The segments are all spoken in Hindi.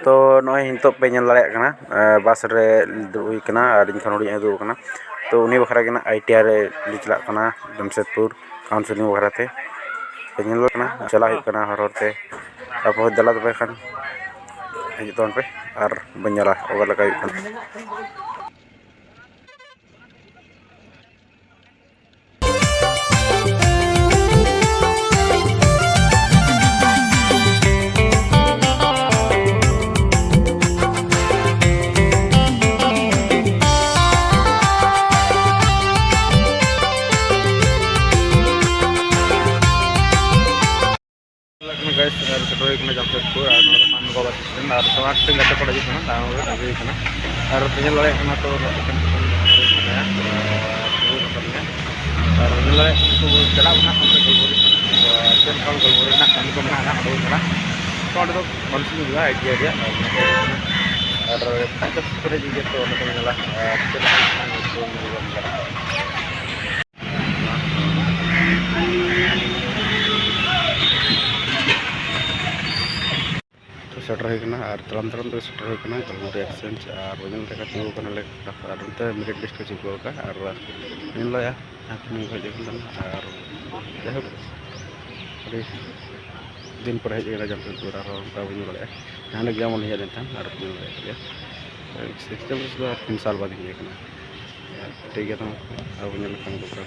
तो नॉय हिंतोग पे ñel दाड़े कना बस रे दुड़ुब हुई कना और इन खान उड़ी दुड़ुब कना तो उनी बखरा के ना ITR रे ली चला कना जमशेदपुर काउंसिलिंग बखरा ते पे ñel कना चला हुई कना हर ते अब दला दबे खान हिजतोन पे और बंजला ओगा लगा हुई कना guys setelah itu kena Jamshedpur और मान को बस स्टैंड और समाज से गते पड़ जितना दाम हो गई कना और पेन लड़े कना तो kan ya और लड़े को चला बना हम तो गोलबोरी चल कल गोलबोरी ना kan को बना ना हो कना तो कॉन्सिल juga idea dia और तो पूरे जी तो मतलब मिला चल सेटर होना और तलम तलम तो सेटर होना गलमोरी एक्सचेंज और वजन तक तीगो कना ले और मेरिट लिस्ट को चिपको का और इन लो या आखिर को देखन और जाहोक अरे दिन पर हेज जमशेदपुर और उनका वजन लगे हाने जामन हेज लेनथान और दिन लगे सिस्टम से 3 साल बाद ही कना ठीक है तो और वजन लखन को कर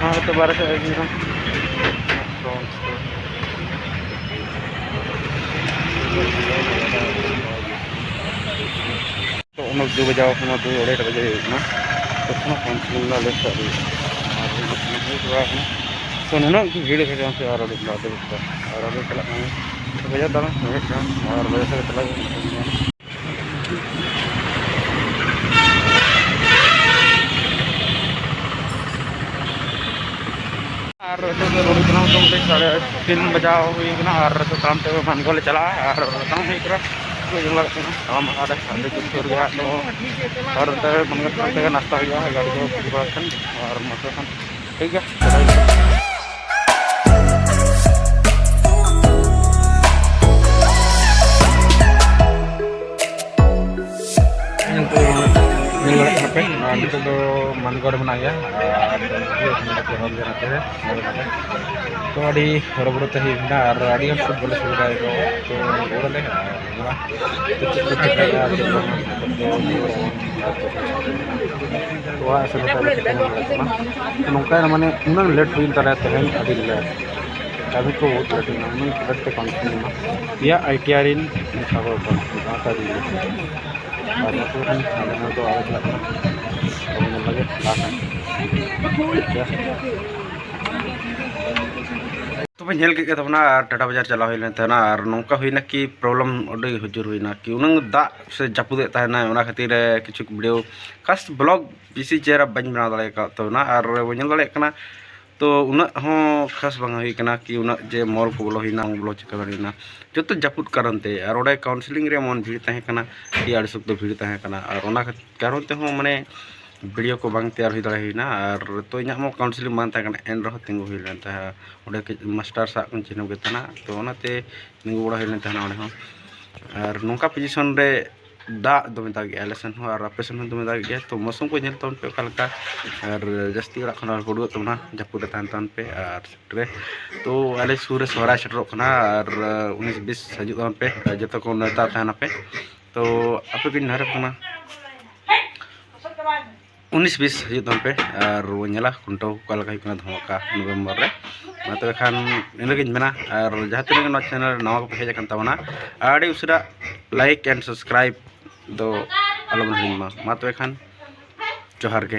हाँ तो 12 से आएगी ना तो उन 2 बजाओ हम 2 बजे ना तो काउंसिलिंग ला ले सर तो ना की भीड़ है जहां से और अभी चला तो बजा दाना और बजे से चला और तो रोड बना तो 3 बजाओ हुई ना और तो काम पे मन को ले चला और काम हुई करा तो जंगल का हम आधा खाने को छोड़ गया तो और तो मन का नाश्ता हो गया गाड़ी को पूरा और मोटर ठीक है तो मनगढ़ बना गया तो अड़ी हरबरते और अड़ी बोले सुविधा तो बोले नौका माने उन्ना लेट हुई तरह तेहन अड़ी लेट कभी को बहुत लेट पे कॉन्फिडेंस या ITR इन खबर आता दी और तो आगे लगे तो मैं झेल के ना टाटा बाजार चला हुई और नौका हुईना कि प्रॉब्लम अड़ी हजूर हुईना कि उन दा से जापुदे खातिर किछु वीडियो खास ब्लॉग बेसि चेहरा बन बना दाड़े ना और बन दाड़े तो उना खास बंग हुईना कि उना जे मॉल को बोलो हुईना बोलो चिका दाड़ेना जो तो जापुद कारण ते और ओडे काउंसिलिंग रे मन भीड़ तहे कना कि आड़ी सुख भीड़ तहे कना और ओना कारण ते माने वीडियो को बांग तैयार हुई दाड़े हुईना और तो इना काउंसिलिंग बांग तहे कना एन रह तिंगु हुई लेन तहे ओडे मास्टर सा चिन्ह गे तना तो ओनाते तिंगु बड़ा हुई लेन तहे ओडे और नौका पोजीशन रे दा दमे दाग गया लेसन हो और ऑपरेशन हो दमे दाग गया तो मौसम को झेल तन पे कालका और जस्ती ओड़ा खन पड़ो तमना जापुद तन पे और सेक्टरे तो आले सूर सोहरा सेटरो खना और 19-20 हजू तन पे जतो को नेता तहना पे तो आपे बिन नहर खना 19-20 हजू तन पे और वनेला कुंटो कालका हिकना धमाका नवंबर रे तो खान इनगे मेना और जहाँ तीन चैनल नवा को हेज कन तबना आड़ी उसरा लाइक एंड सब्सक्राइब दो आलम हिमा तो खान जोहार के।